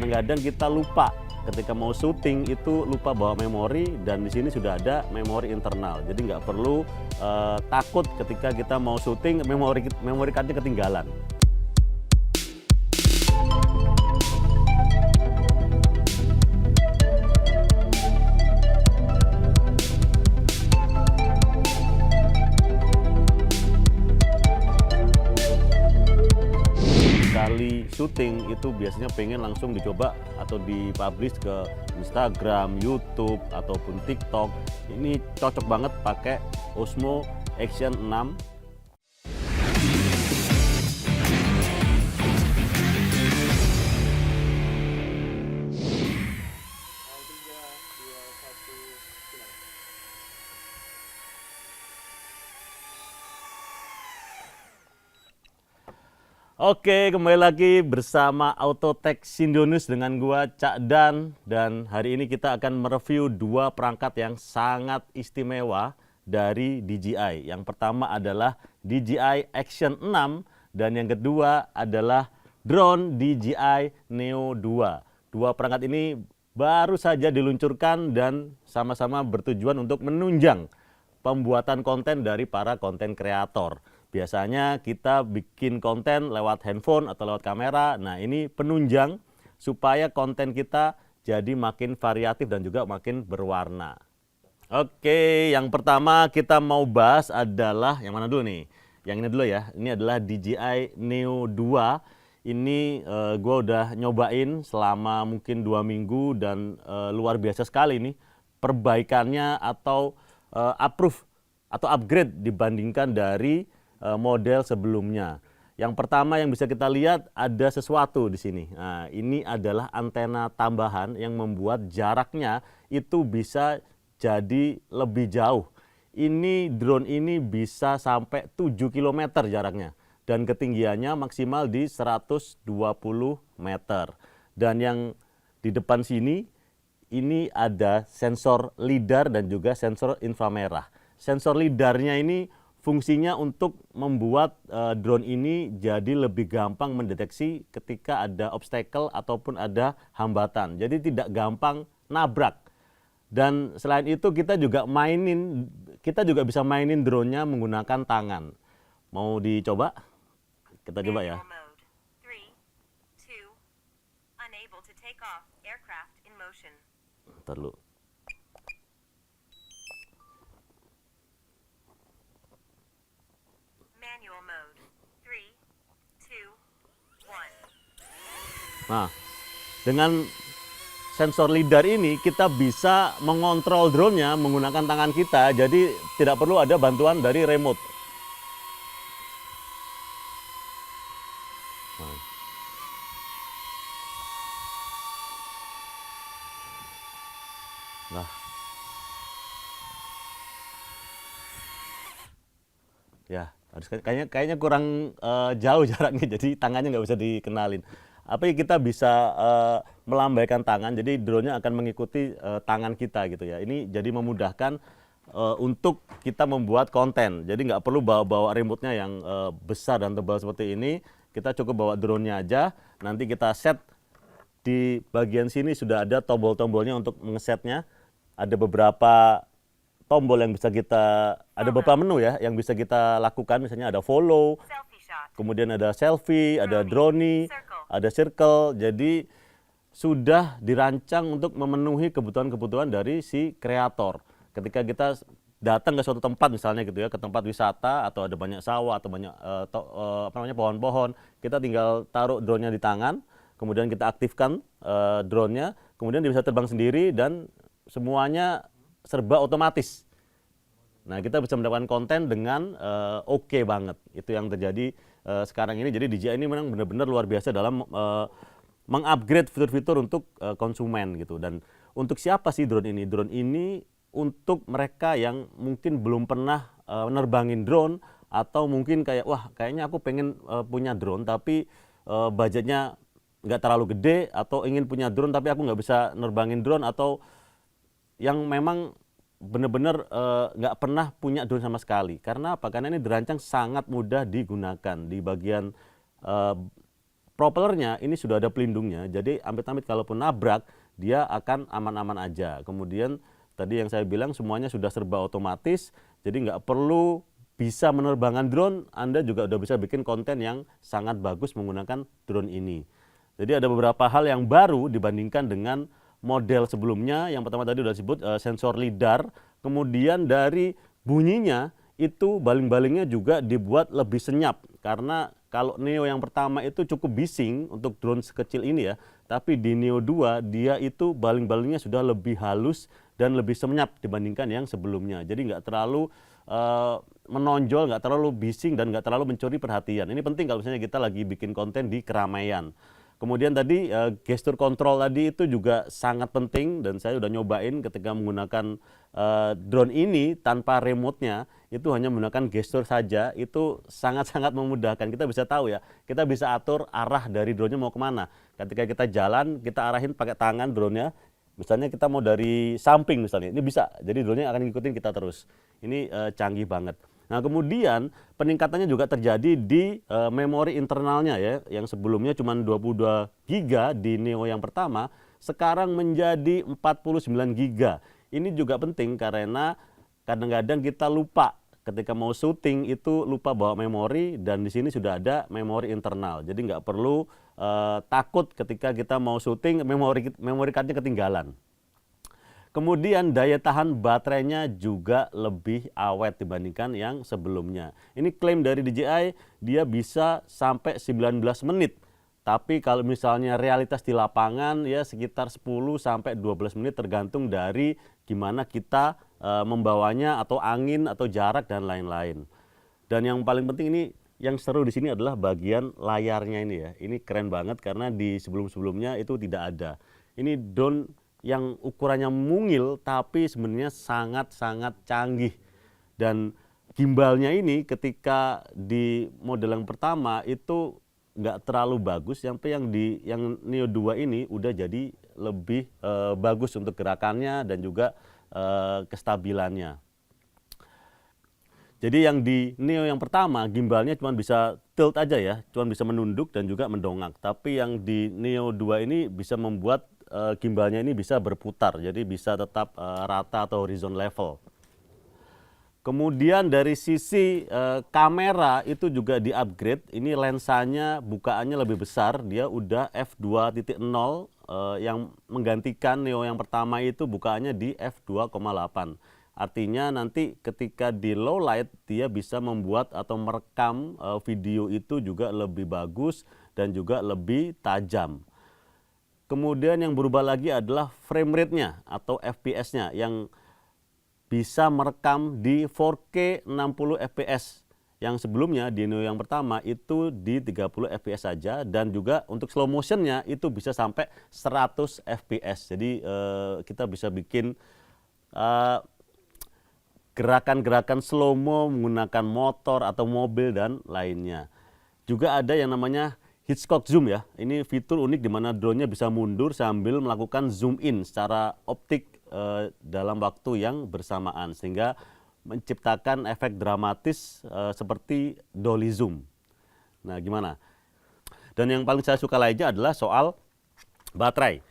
kadang-kadang kita lupa ketika mau syuting itu lupa bawa memori, dan di sini sudah ada memori internal. Jadi nggak perlu takut ketika kita mau syuting memori cardnya ketinggalan. Kali syuting itu biasanya pengen langsung dicoba atau dipublish ke Instagram, YouTube, ataupun TikTok. Ini cocok banget pakai Osmo Action 6. Oke, kembali lagi bersama Autotech Sindonus dengan gua Cak Dan hari ini kita akan mereview dua perangkat yang sangat istimewa dari DJI. Yang pertama adalah DJI Action 6 dan yang kedua adalah drone DJI Neo 2. Dua perangkat ini baru saja diluncurkan dan sama-sama bertujuan untuk menunjang pembuatan konten dari para konten kreator. Biasanya kita bikin konten lewat handphone atau lewat kamera. Nah, ini penunjang supaya konten kita jadi makin variatif dan juga makin berwarna. Oke, yang pertama kita mau bahas adalah yang mana dulu nih? Yang ini dulu ya. Ini adalah DJI Neo 2. Ini gue udah nyobain selama mungkin 2 minggu dan luar biasa sekali nih perbaikannya atau approve atau upgrade dibandingkan dari model sebelumnya. Yang pertama yang bisa kita lihat ada sesuatu di sini. Nah, ini adalah antena tambahan yang membuat jaraknya itu bisa jadi lebih jauh. Ini drone ini bisa sampai 7 km jaraknya dan ketinggiannya maksimal di 120 meter. Dan yang di depan sini ini ada sensor lidar dan juga sensor inframerah. Sensor lidarnya ini fungsinya untuk membuat drone ini jadi lebih gampang mendeteksi ketika ada obstacle ataupun ada hambatan. Jadi tidak gampang nabrak. Dan selain itu kita juga bisa mainin drone-nya menggunakan tangan. Mau dicoba? Kita coba ya. Ntar dulu. Nah, dengan sensor lidar ini kita bisa mengontrol drone-nya menggunakan tangan kita, jadi tidak perlu ada bantuan dari remote. Nah, ya, kayaknya kurang jauh jaraknya, jadi tangannya nggak bisa dikenalin. Apa kita bisa melambaikan tangan, jadi drone-nya akan mengikuti tangan kita gitu ya. Ini jadi memudahkan untuk kita membuat konten. Jadi nggak perlu bawa remote-nya yang besar dan tebal seperti ini. Kita cukup bawa drone-nya aja. Nanti kita set di bagian sini sudah ada tombol-tombolnya untuk mengesetnya. Ada beberapa tombol yang bisa ada beberapa menu ya yang bisa kita lakukan. Misalnya ada follow, kemudian ada selfie, ada drone, ada circle. Jadi sudah dirancang untuk memenuhi kebutuhan-kebutuhan dari si kreator. Ketika kita datang ke suatu tempat misalnya gitu ya, ke tempat wisata atau ada banyak sawah atau banyak pohon-pohon, kita tinggal taruh drone-nya di tangan, kemudian kita aktifkan drone-nya, kemudian dia bisa terbang sendiri dan semuanya serba otomatis. Nah, kita bisa mendapatkan konten dengan oke banget. Itu yang terjadi sekarang ini. Jadi DJI ini memang benar-benar luar biasa dalam mengupgrade fitur-fitur untuk konsumen gitu. Dan untuk siapa sih drone ini? Drone ini untuk mereka yang mungkin belum pernah menerbangin drone atau mungkin kayak wah kayaknya aku pengen punya drone tapi budgetnya nggak terlalu gede, atau ingin punya drone tapi aku nggak bisa nerbangin drone, atau yang memang benar-benar nggak pernah punya drone sama sekali. Karena apa? Karena ini dirancang sangat mudah digunakan. Di bagian propellernya ini sudah ada pelindungnya, jadi amit-amit kalaupun nabrak dia akan aman-aman aja. Kemudian tadi yang saya bilang semuanya sudah serba otomatis, jadi nggak perlu bisa menerbangkan drone, Anda juga udah bisa bikin konten yang sangat bagus menggunakan drone ini. Jadi ada beberapa hal yang baru dibandingkan dengan model sebelumnya. Yang pertama tadi udah disebut sensor lidar, kemudian dari bunyinya itu baling-balingnya juga dibuat lebih senyap, karena kalau Neo yang pertama itu cukup bising untuk drone sekecil ini ya, tapi di Neo 2 dia itu baling-balingnya sudah lebih halus dan lebih senyap dibandingkan yang sebelumnya. Jadi nggak terlalu menonjol, nggak terlalu bising, dan nggak terlalu mencuri perhatian. Ini penting kalau misalnya kita lagi bikin konten di keramaian. Kemudian tadi gesture control tadi itu juga sangat penting, dan saya udah nyobain ketika menggunakan drone ini tanpa remote-nya, itu hanya menggunakan gestur saja, itu sangat-sangat memudahkan. Kita bisa tahu ya, kita bisa atur arah dari drone-nya mau kemana. Ketika kita jalan, kita arahin pakai tangan drone-nya, misalnya kita mau dari samping misalnya, ini bisa, jadi drone-nya akan ngikutin kita terus. Ini canggih banget. Nah kemudian peningkatannya juga terjadi di memori internalnya ya, yang sebelumnya cuma 22 GB di Neo yang pertama, sekarang menjadi 49 GB. Ini juga penting karena kadang-kadang kita lupa ketika mau syuting itu lupa bawa memori, dan di sini sudah ada memori internal. Jadi nggak perlu takut ketika kita mau syuting memori cardnya ketinggalan. Kemudian daya tahan baterainya juga lebih awet dibandingkan yang sebelumnya. Ini klaim dari DJI, dia bisa sampai 19 menit. Tapi kalau misalnya realitas di lapangan ya sekitar 10 sampai 12 menit tergantung dari gimana kita membawanya, atau angin atau jarak dan lain-lain. Dan yang paling penting ini, yang seru di sini adalah bagian layarnya ini ya. Ini keren banget karena di sebelum-sebelumnya itu tidak ada. Ini drone yang ukurannya mungil tapi sebenarnya sangat-sangat canggih, dan gimbalnya ini ketika di model yang pertama itu nggak terlalu bagus, sampai yang Neo 2 ini udah jadi lebih bagus untuk gerakannya dan juga kestabilannya. Jadi yang di Neo yang pertama gimbalnya cuma bisa tilt aja ya, cuma bisa menunduk dan juga mendongak, tapi yang di Neo 2 ini bisa membuat gimbalnya ini bisa berputar, jadi bisa tetap rata atau horizon level. Kemudian dari sisi kamera itu juga di-upgrade. Ini lensanya bukaannya lebih besar, dia udah f2.0 yang menggantikan Neo yang pertama itu bukaannya di f2.8. Artinya nanti ketika di low light dia bisa membuat atau merekam video itu juga lebih bagus dan juga lebih tajam. Kemudian yang berubah lagi adalah frame rate-nya atau FPS-nya yang bisa merekam di 4K 60 fps. Yang sebelumnya di Neo yang pertama itu di 30 fps saja, dan juga untuk slow motion-nya itu bisa sampai 100 fps. Jadi kita bisa bikin gerakan-gerakan slow-mo menggunakan motor atau mobil dan lainnya. Juga ada yang namanya Hitchcock zoom ya. Ini fitur unik di mana drone-nya bisa mundur sambil melakukan zoom in secara optik dalam waktu yang bersamaan, sehingga menciptakan efek dramatis seperti dolly zoom. Nah, gimana? Dan yang paling saya suka lainnya adalah soal baterai.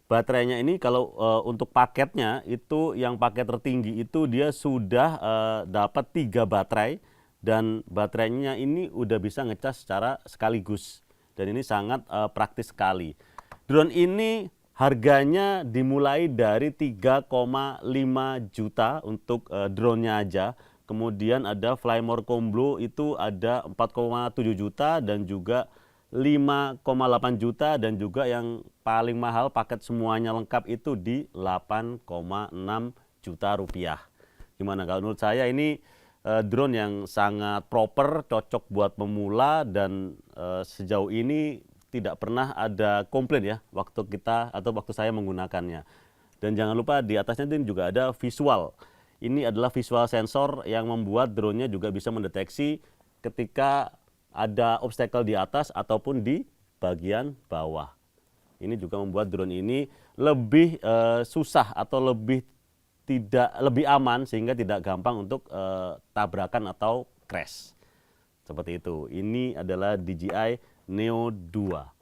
Baterainya ini kalau untuk paketnya itu yang paket tertinggi itu dia sudah dapat 3 baterai, dan baterainya ini udah bisa ngecas secara sekaligus. Dan ini sangat praktis sekali. Drone ini harganya dimulai dari 3,5 juta untuk drone-nya aja. Kemudian ada Flymore Combo itu ada 4,7 juta dan juga 5,8 juta, dan juga yang paling mahal paket semuanya lengkap itu di 8,6 juta rupiah. Gimana kalau menurut saya ini drone yang sangat proper, cocok buat pemula, dan sejauh ini tidak pernah ada komplain ya waktu kita atau waktu saya menggunakannya. Dan jangan lupa di atasnya ini juga ada visual. Ini adalah visual sensor yang membuat drone-nya juga bisa mendeteksi ketika ada obstacle di atas ataupun di bagian bawah. Ini juga membuat drone ini lebih susah atau lebih aman, sehingga tidak gampang untuk tabrakan atau crash. Seperti itu. Ini adalah DJI Neo 2.